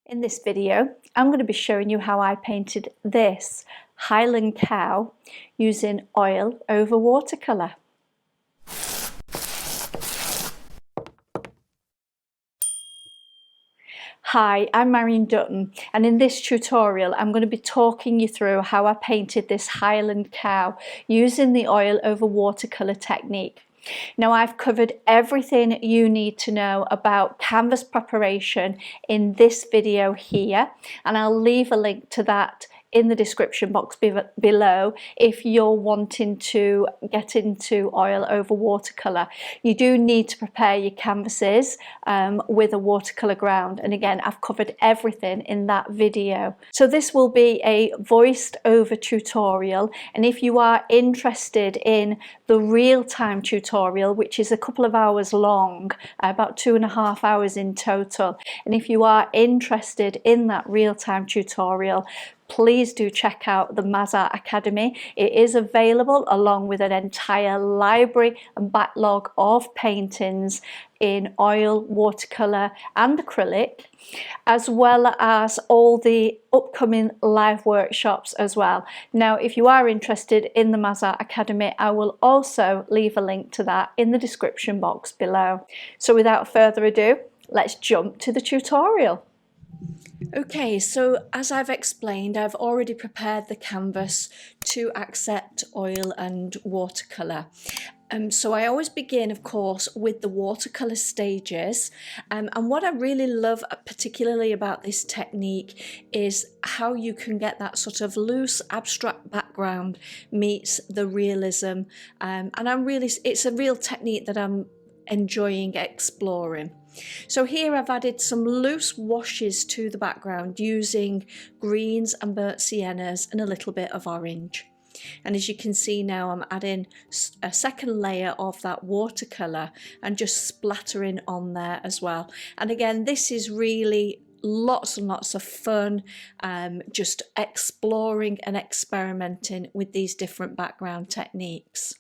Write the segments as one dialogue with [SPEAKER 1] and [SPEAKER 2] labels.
[SPEAKER 1] In this video, I'm going to be showing you how I painted this Highland Cow using oil over watercolour. Hi, I'm Marion Dutton, and in this tutorial I'm going to be talking you through how I painted this Highland Cow using the oil over watercolour technique. Now, I've covered everything you need to know about canvas preparation in this video here, and I'll leave a link to that in the description box below if you're wanting to get into oil over watercolour. You do need to prepare your canvases with a watercolour ground, and again I've covered everything in that video. So this will be a voiced over tutorial, and if you are interested in the real-time tutorial, which is a couple of hours long, about 2.5 hours in total, and if you are interested in that real-time tutorial, please do check out the MazArt Academy. It is available along with an entire library and backlog of paintings in oil, watercolour and acrylic, as well as all the upcoming live workshops as well. Now, if you are interested in the MazArt Academy, I will also leave a link to that in the description box below. So without further ado, let's jump to the tutorial. Okay, so as I've explained, I've already prepared the canvas to accept oil and watercolour. So I always begin, of course, with the watercolour stages. And what I really love particularly about this technique is how you can get that sort of loose abstract background meets the realism. And it's a real technique that I'm enjoying exploring. So here I've added some loose washes to the background using greens and burnt siennas and a little bit of orange. And as you can see now, I'm adding a second layer of that watercolour and just splattering on there as well. And again, this is really lots and lots of fun, just exploring and experimenting with these different background techniques.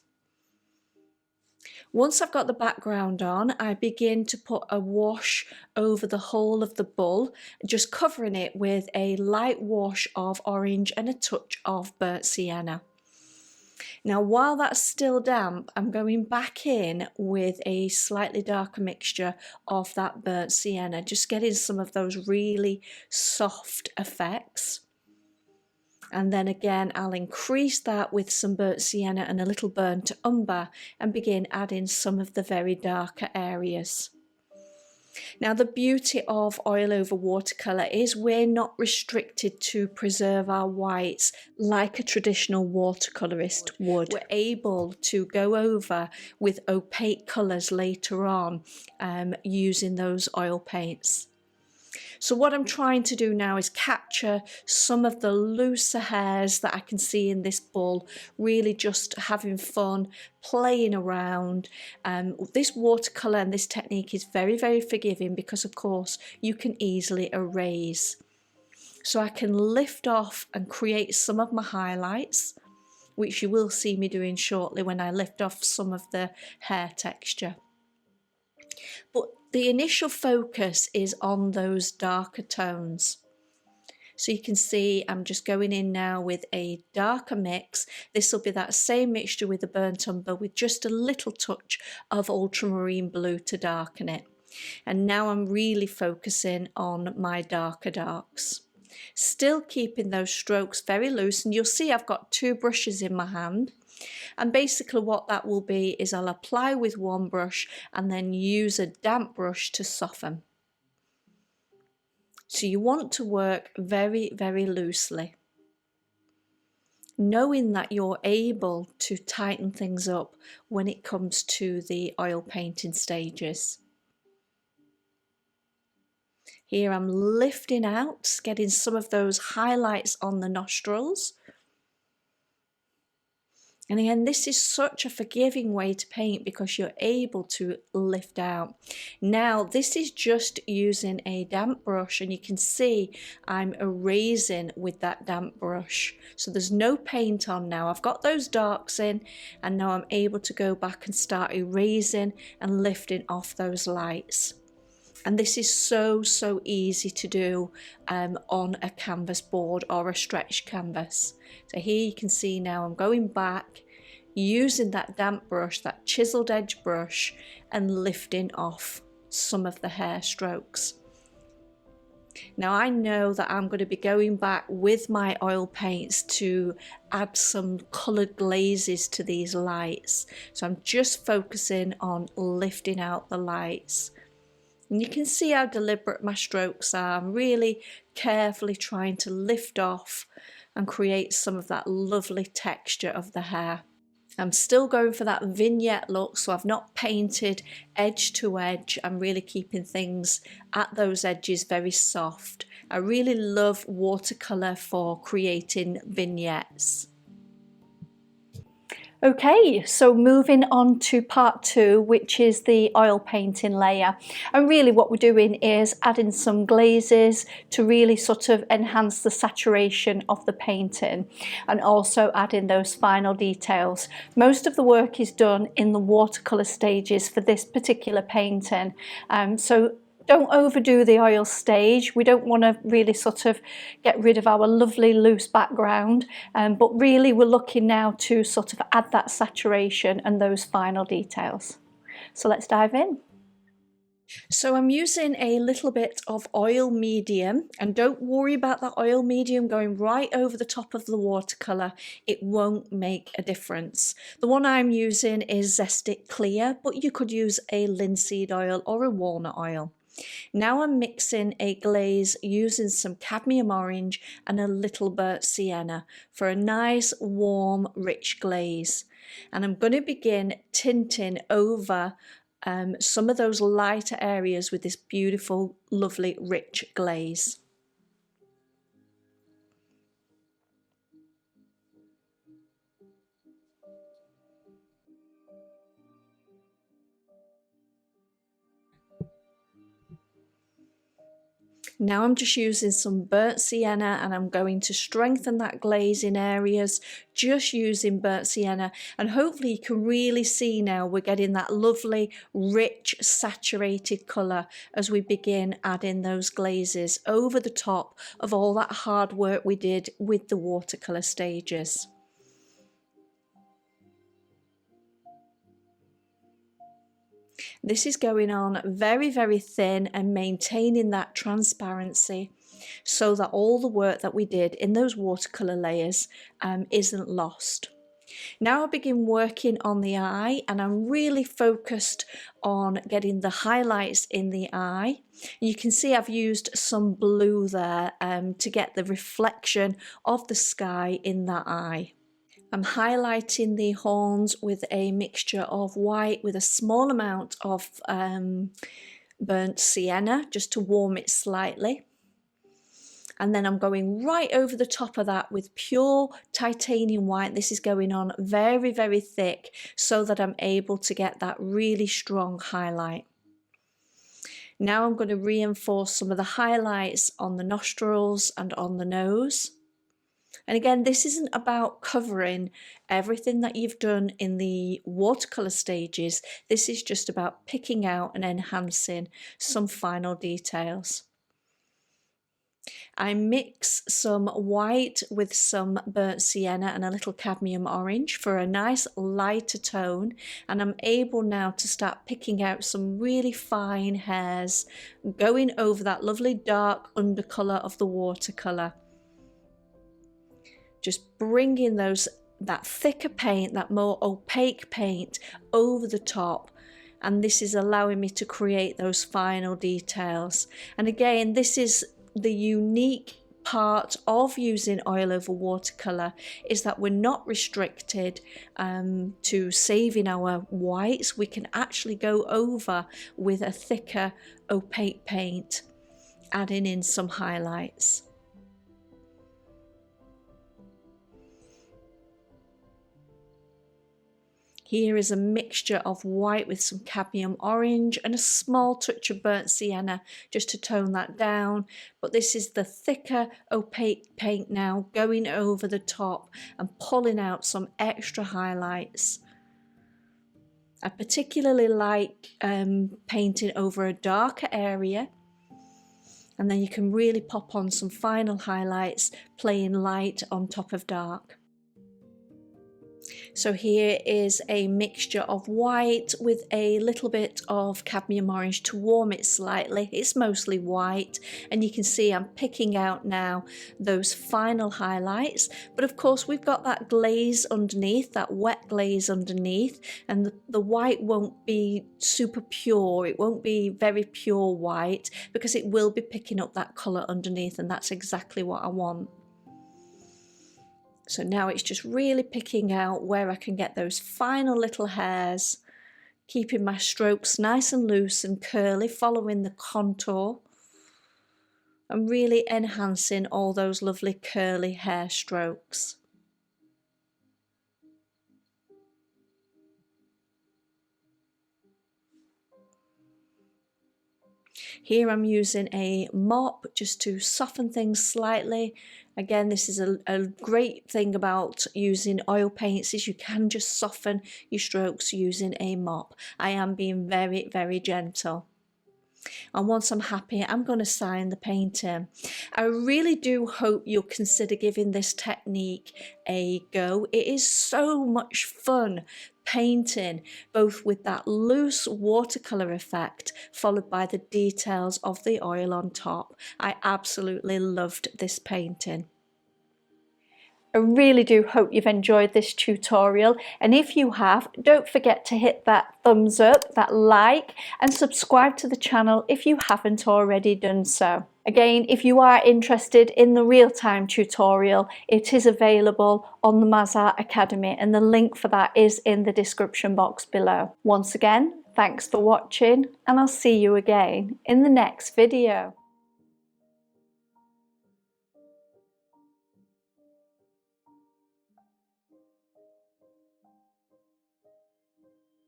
[SPEAKER 1] Once I've got the background on, I begin to put a wash over the whole of the bull, just covering it with a light wash of orange and a touch of burnt sienna. Now, while that's still damp, I'm going back in with a slightly darker mixture of that burnt sienna, just getting some of those really soft effects. And then again, I'll increase that with some burnt sienna and a little burnt umber and begin adding some of the very darker areas. Now, the beauty of oil over watercolour is we're not restricted to preserve our whites like a traditional watercolourist would. We're able to go over with opaque colours later on using those oil paints. So what I'm trying to do now is capture some of the looser hairs that I can see in this bull, really just having fun, playing around. This watercolour and this technique is very, very forgiving because, of course, you can easily erase. So I can lift off and create some of my highlights, which you will see me doing shortly when I lift off some of the hair texture. But the initial focus is on those darker tones. So you can see I'm just going in now with a darker mix. This will be that same mixture with the burnt umber with just a little touch of ultramarine blue to darken it. And now I'm really focusing on my darker darks. Still keeping those strokes very loose, and you'll see I've got two brushes in my hand. And basically what that will be is I'll apply with one brush and then use a damp brush to soften. So you want to work very, very loosely, knowing that you're able to tighten things up when it comes to the oil painting stages. Here I'm lifting out, getting some of those highlights on the nostrils. And again, this is such a forgiving way to paint because you're able to lift out. Now, this is just using a damp brush, and you can see I'm erasing with that damp brush. So there's no paint on now. I've got those darks in, and now I'm able to go back and start erasing and lifting off those lights. And this is so easy to do on a canvas board or a stretched canvas. So here you can see now I'm going back, using that damp brush, that chiseled edge brush, and lifting off some of the hair strokes. Now I know that I'm going to be going back with my oil paints to add some coloured glazes to these lights. So I'm just focusing on lifting out the lights. And you can see how deliberate my strokes are. I'm really carefully trying to lift off and create some of that lovely texture of the hair. I'm still going for that vignette look, so I've not painted edge to edge. I'm really keeping things at those edges very soft. I really love watercolour for creating vignettes. Okay, so moving on to part 2, which is the oil painting layer. And really what we're doing is adding some glazes to really sort of enhance the saturation of the painting, and also adding those final details. Most of the work is done in the watercolour stages for this particular painting. So don't overdo the oil stage. We don't want to really sort of get rid of our lovely loose background, but really we're looking now to sort of add that saturation and those final details. So let's dive in. So I'm using a little bit of oil medium, and don't worry about that oil medium going right over the top of the watercolour. It won't make a difference. The one I'm using is Zestic Clear, but you could use a linseed oil or a walnut oil. Now I'm mixing a glaze using some cadmium orange and a little burnt sienna for a nice warm rich glaze, and I'm going to begin tinting over some of those lighter areas with this beautiful lovely rich glaze. Now I'm just using some burnt sienna, and I'm going to strengthen that glaze in areas just using burnt sienna, and hopefully you can really see now we're getting that lovely rich saturated colour as we begin adding those glazes over the top of all that hard work we did with the watercolour stages. This is going on very thin and maintaining that transparency so that all the work that we did in those watercolour layers isn't lost. Now I begin working on the eye, and I'm really focused on getting the highlights in the eye. You can see I've used some blue there to get the reflection of the sky in that eye. I'm highlighting the horns with a mixture of white with a small amount of burnt sienna just to warm it slightly. And then I'm going right over the top of that with pure titanium white. This is going on very thick so that I'm able to get that really strong highlight. Now I'm going to reinforce some of the highlights on the nostrils and on the nose. And again, this isn't about covering everything that you've done in the watercolour stages. This is just about picking out and enhancing some final details. I mix some white with some burnt sienna and a little cadmium orange for a nice lighter tone, and I'm able now to start picking out some really fine hairs going over that lovely dark undercolour of the watercolour. Just bringing that thicker paint, that more opaque paint over the top, and this is allowing me to create those final details. And again, this is the unique part of using oil over watercolour, is that we're not restricted to saving our whites. We can actually go over with a thicker opaque paint, adding in some highlights. Here is a mixture of white with some cadmium orange and a small touch of burnt sienna just to tone that down. But this is the thicker opaque paint now going over the top and pulling out some extra highlights. I particularly like painting over a darker area, and then you can really pop on some final highlights, playing light on top of dark. So here is a mixture of white with a little bit of cadmium orange to warm it slightly. It's mostly white, and you can see I'm picking out now those final highlights. But of course we've got that glaze underneath, that wet glaze underneath, and the white won't be super pure. It won't be very pure white because it will be picking up that colour underneath, and that's exactly what I want. So now it's just really picking out where I can get those final little hairs, keeping my strokes nice and loose and curly, following the contour, and really enhancing all those lovely curly hair strokes. Here I'm using a mop just to soften things slightly. Again, this is a great thing about using oil paints, is you can just soften your strokes using a mop. I am being very, very gentle. And once I'm happy, I'm going to sign the painting. I really do hope you'll consider giving this technique a go. It is so much fun painting, both with that loose watercolor effect followed by the details of the oil on top. I absolutely loved this painting. I really do hope you've enjoyed this tutorial, and if you have, don't forget to hit that thumbs up, that like, and subscribe to the channel if you haven't already done so. Again, if you are interested in the real-time tutorial, it is available on the MazArt Academy, and the link for that is in the description box below. Once again, thanks for watching, and I'll see you again in the next video.